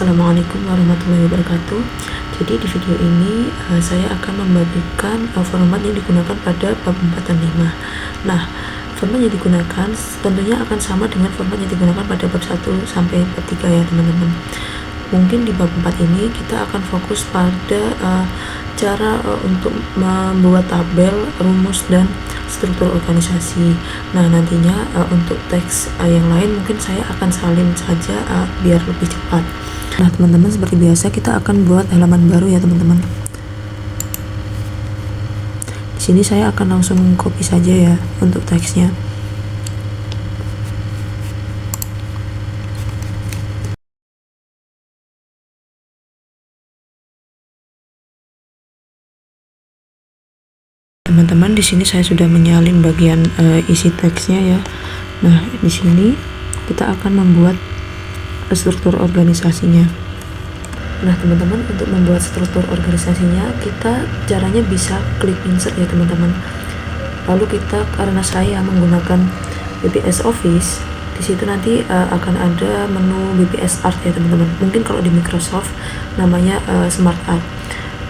Assalamualaikum warahmatullahi wabarakatuh. Jadi di video ini saya akan membagikan format yang digunakan pada bab 4 dan 5. Nah, format yang digunakan tentunya akan sama dengan format yang digunakan pada bab 1 sampai bab 3 ya teman-teman. Mungkin di bab 4 ini kita akan fokus pada cara untuk membuat tabel, rumus, dan struktur organisasi. Nah, nantinya untuk teks yang lain mungkin saya akan salin saja biar lebih cepat. Nah, teman-teman, seperti biasa kita akan buat halaman baru ya teman-teman. Di sini saya akan langsung copy saja ya untuk teksnya. Teman-teman, di sini saya sudah menyalin bagian isi teksnya ya. Nah, di sini kita akan membuat struktur organisasinya. Nah, teman-teman, untuk membuat struktur organisasinya kita caranya bisa klik insert ya teman-teman. Lalu kita, karena saya menggunakan BPS Office, di situ nanti akan ada menu BPS Art ya teman-teman. Mungkin kalau di Microsoft namanya Smart Art.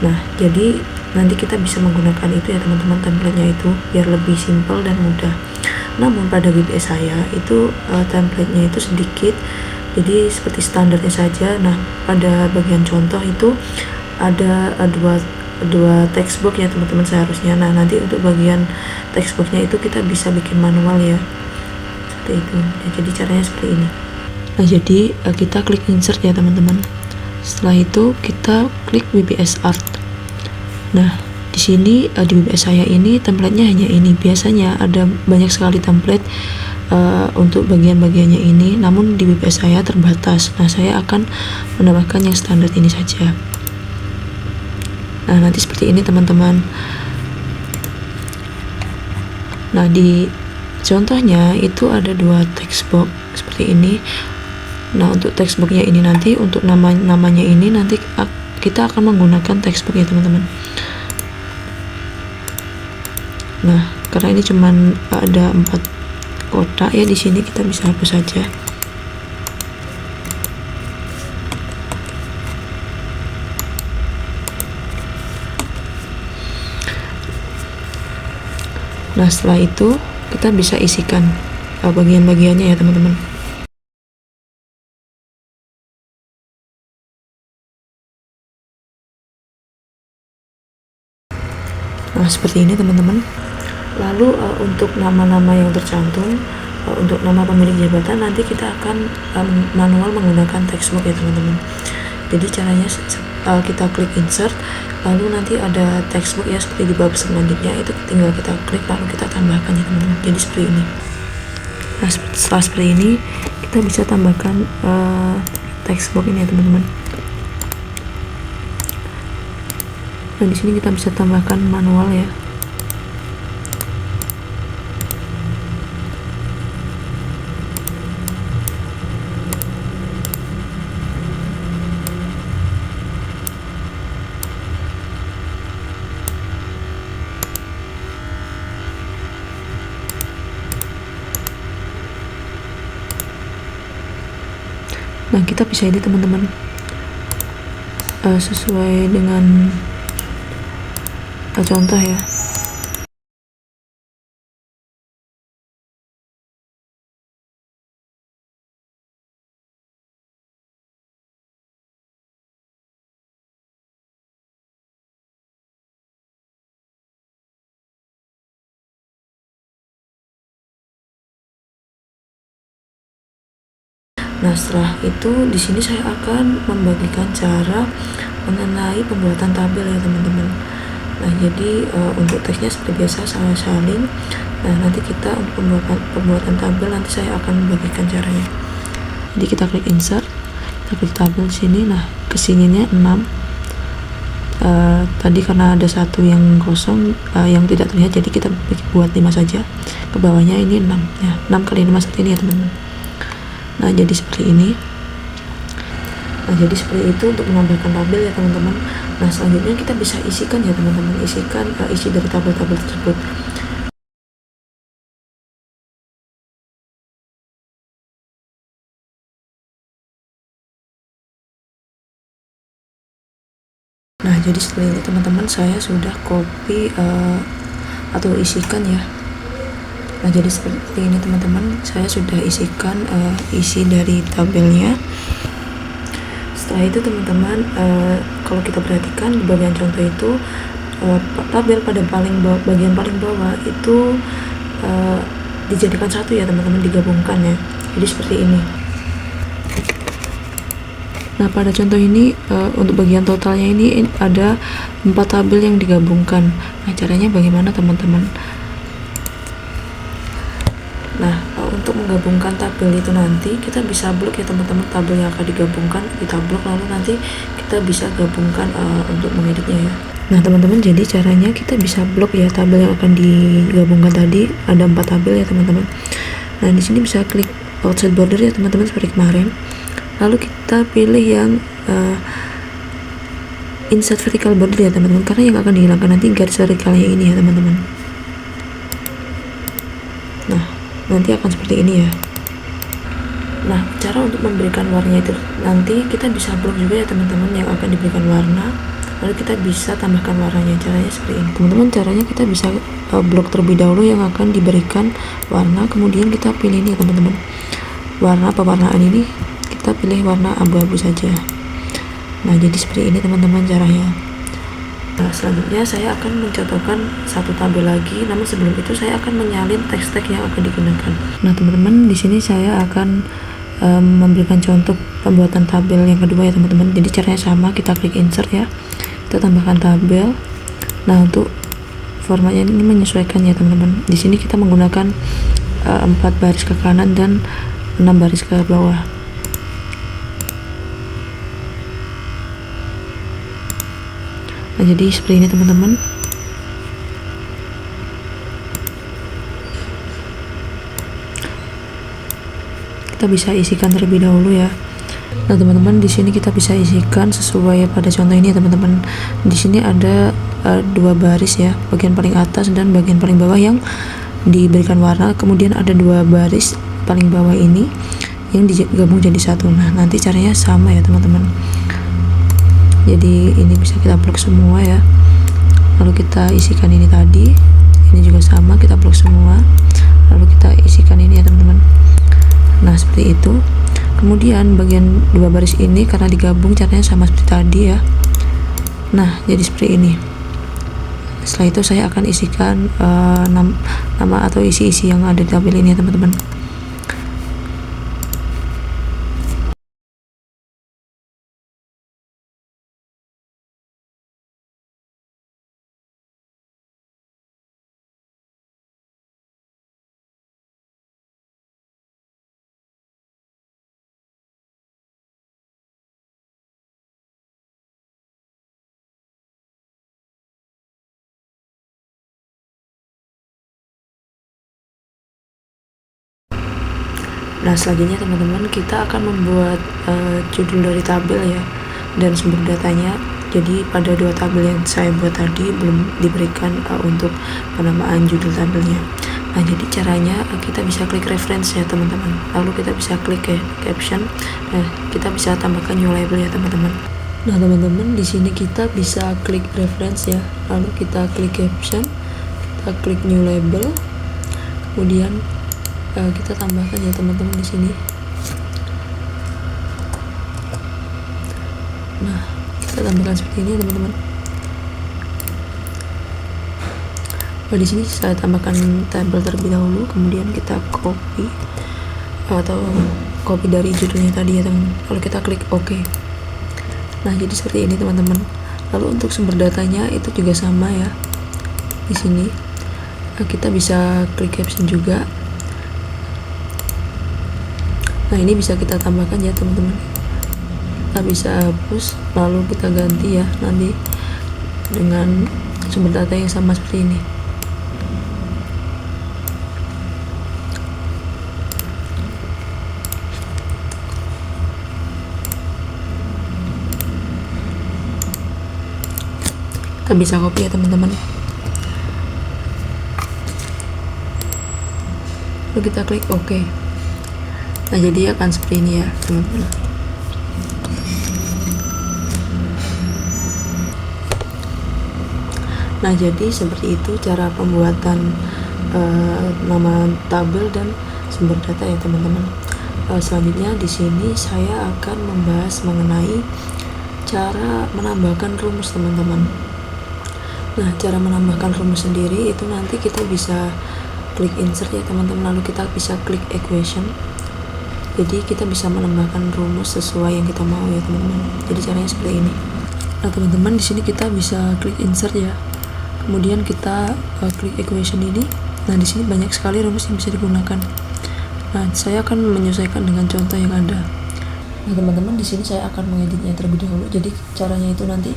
Nah, jadi nanti kita bisa menggunakan itu ya teman-teman, template-nya itu biar lebih simpel dan mudah. Namun pada BPS saya itu template-nya itu sedikit, jadi seperti standarnya saja. Nah, pada bagian contoh itu ada dua textbook ya teman-teman seharusnya. Nah, nanti untuk bagian textbooknya itu kita bisa bikin manual ya, seperti itu ya, jadi caranya seperti ini. Nah, jadi kita klik insert ya teman-teman. Setelah itu kita klik BPS Art. Nah, di sini di BPS saya ini template-nya hanya ini. Biasanya ada banyak sekali template untuk bagian-bagiannya ini, namun di BPS saya terbatas. Nah, saya akan menambahkan yang standar ini saja. Nah, nanti seperti ini teman-teman. Nah, di contohnya itu ada dua textbook seperti ini. Nah, untuk textbooknya ini nanti untuk namanya ini nanti kita akan menggunakan textbook ya teman-teman. Nah, karena ini cuman ada 4 kotak ya, di sini kita bisa hapus saja. Nah, setelah itu kita bisa isikan bagian-bagiannya ya teman-teman. Nah, seperti ini teman-teman. Lalu untuk nama-nama yang tercantum, untuk nama pemilik jabatan nanti kita akan manual menggunakan textbook ya teman-teman. Jadi caranya kita klik insert, lalu nanti ada textbook ya seperti di bab selanjutnya, itu tinggal kita klik lalu kita tambahkan ya teman-teman. Jadi seperti ini. Nah, setelah seperti ini kita bisa tambahkan textbook ini ya teman-teman. Nah, di sini kita bisa tambahkan manual ya. Nah, kita bisa ini teman-teman sesuai dengan contoh ya. Nah, setelah itu di sini saya akan membagikan cara mengenai pembuatan tabel ya teman-teman. Nah, jadi untuk teksnya seperti biasa saya salin. Nah, nanti kita untuk pembuatan tabel nanti saya akan membagikan caranya. Jadi kita klik insert, kita klik tabel sini. Nah, kesininya 6. Tadi karena ada satu yang kosong yang tidak terlihat, jadi kita buat 5 saja. Ke bawahnya ini 6 ya, 6 kali 5 seperti ini ya teman-teman. Nah, jadi seperti ini. Nah, jadi seperti itu untuk menambahkan tabel ya teman-teman. Nah, selanjutnya kita bisa isikan ya teman-teman, isikan isi dari tabel-tabel tersebut. Nah, jadi setelah ini teman-teman saya sudah copy atau isikan ya. Nah, jadi seperti ini teman-teman, saya sudah isikan isi dari tabelnya. Setelah itu teman-teman, kalau kita perhatikan di bagian contoh itu, tabel pada bagian paling bawah itu dijadikan satu ya teman-teman, digabungkan ya. Jadi seperti ini. Nah, pada contoh ini untuk bagian totalnya ini ada 4 tabel yang digabungkan. Nah, caranya bagaimana teman-teman? Nah, untuk menggabungkan tabel itu nanti kita bisa blok ya teman-teman, tabel yang akan digabungkan kita blok, lalu nanti kita bisa gabungkan untuk mengeditnya ya. Nah teman-teman, jadi caranya kita bisa blok ya tabel yang akan digabungkan tadi, ada 4 tabel ya teman-teman. Nah di sini bisa klik outside border ya teman-teman seperti kemarin. Lalu kita pilih yang insert vertical border ya teman-teman, karena yang akan dihilangkan nanti garis vertikalnya ini ya teman-teman. Nah nanti akan seperti ini ya. Nah cara untuk memberikan warnanya itu nanti kita bisa blok juga ya teman-teman yang akan diberikan warna, lalu kita bisa tambahkan warnanya. Caranya seperti ini teman-teman, caranya kita bisa blok terlebih dahulu yang akan diberikan warna, kemudian kita pilih ini ya teman-teman, warna pewarnaan ini kita pilih warna abu-abu saja. Nah jadi seperti ini teman-teman caranya. Nah selanjutnya saya akan mencontohkan satu tabel lagi, namun sebelum itu saya akan menyalin teks-teks yang akan digunakan. Nah teman-teman, di sini saya akan memberikan contoh pembuatan tabel yang kedua ya teman-teman. Jadi caranya sama, kita klik insert ya, kita tambahkan tabel. Nah untuk formatnya ini menyesuaikan ya teman-teman. Di sini kita menggunakan 4 baris ke kanan dan 6 baris ke bawah. Nah jadi seperti ini teman-teman. Kita bisa isikan terlebih dahulu ya. Nah teman-teman, di sini kita bisa isikan sesuai pada contoh ini ya teman-teman. Di sini ada 2 baris ya, bagian paling atas dan bagian paling bawah yang diberikan warna, kemudian ada 2 baris paling bawah ini yang digabung jadi satu. Nah nanti caranya sama ya teman-teman. Jadi ini bisa kita blok semua ya, lalu kita isikan ini tadi, ini juga sama, kita blok semua, lalu kita isikan ini ya teman-teman. Nah seperti itu. Kemudian bagian 2 baris ini karena digabung caranya sama seperti tadi ya. Nah jadi seperti ini. Setelah itu saya akan isikan nama atau isi-isi yang ada di tabel ini ya teman-teman. Nah selanjutnya teman-teman, kita akan membuat judul dari tabel ya dan sumber datanya. Jadi pada 2 tabel yang saya buat tadi belum diberikan untuk penamaan judul tabelnya. Nah jadi caranya kita bisa klik reference ya teman-teman, lalu kita bisa klik caption. Nah kita bisa tambahkan new label ya teman-teman. Nah teman-teman, di sini kita bisa klik reference ya, lalu kita klik caption, kita klik new label, kemudian kita tambahkan ya teman-teman di sini. Nah kita tambahkan seperti ini ya teman-teman. Di sini saya tambahkan tabel terlebih dahulu, kemudian kita copy atau copy dari judulnya tadi ya teman-teman, lalu kita klik OK. Nah jadi seperti ini teman-teman. Lalu untuk sumber datanya itu juga sama ya. Di sini kita bisa klik caption juga. Nah ini bisa kita tambahkan ya teman-teman. Kita bisa hapus lalu kita ganti ya nanti dengan sumber data yang sama seperti ini. Kita bisa copy ya teman-teman, lalu kita klik OK. Nah jadi akan seperti ini ya teman-teman. Nah, jadi seperti itu cara pembuatan nama tabel dan sumber data ya teman-teman. Selanjutnya di sini saya akan membahas mengenai cara menambahkan rumus teman-teman. Nah, cara menambahkan rumus sendiri itu nanti kita bisa klik insert ya teman-teman, lalu kita bisa klik equation. Jadi kita bisa menambahkan rumus sesuai yang kita mau ya teman-teman. Jadi caranya seperti ini. Nah teman-teman, di sini kita bisa klik insert ya. Kemudian kita klik equation ini. Nah di sini banyak sekali rumus yang bisa digunakan. Nah saya akan menyesuaikan dengan contoh yang ada. Nah teman-teman, di sini saya akan mengeditnya terlebih dahulu. Jadi caranya itu nanti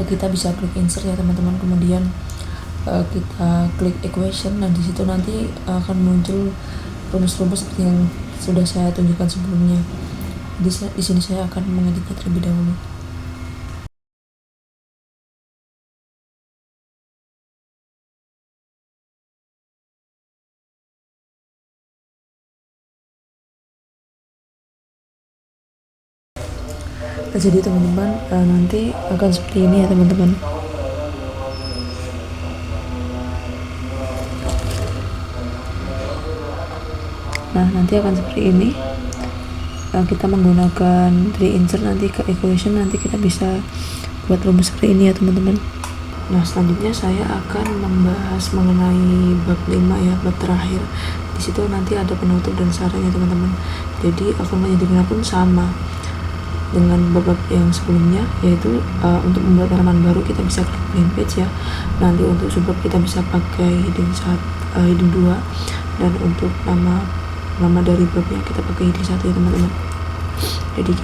kita bisa klik insert ya teman-teman. Kemudian kita klik equation. Nah di situ nanti akan muncul rumus-rumus seperti yang sudah saya tunjukkan sebelumnya. Di sini saya akan mengeditnya terlebih dahulu. Nah, jadi teman-teman nanti akan seperti ini ya teman-teman. Nah nanti akan seperti ini. Kita menggunakan tree insert nanti ke equation, nanti kita bisa buat rumus seperti ini ya teman-teman. Nah selanjutnya saya akan membahas mengenai bab 5 ya, bab terakhir. Di situ nanti ada penutup dan sarannya teman-teman. Jadi formulanya digunakan pun sama dengan bab yang sebelumnya, yaitu untuk membuat halaman baru kita bisa klik blank page ya. Nanti untuk subbab kita bisa pakai heading 2, dan untuk nama dari babnya kita pakai heading 1 ya teman-teman. Jadi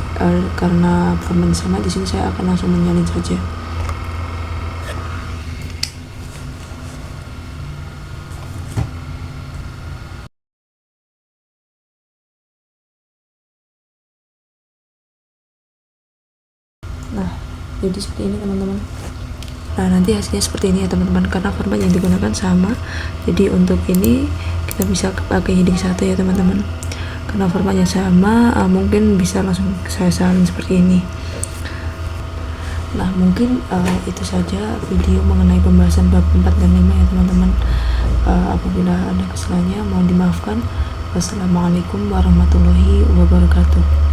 karena format sama, di sini saya akan langsung menyalin saja. Nah jadi seperti ini teman-teman. Nah nanti hasilnya seperti ini ya teman-teman, karena format yang digunakan sama. Jadi untuk ini kita bisa pakai heading 1 ya teman-teman, karena formatnya sama. Mungkin bisa langsung saya salin seperti ini. Nah mungkin itu saja video mengenai pembahasan bab 4 dan 5 ya teman-teman. Apabila ada kesalahannya mohon dimaafkan. Wassalamualaikum warahmatullahi wabarakatuh.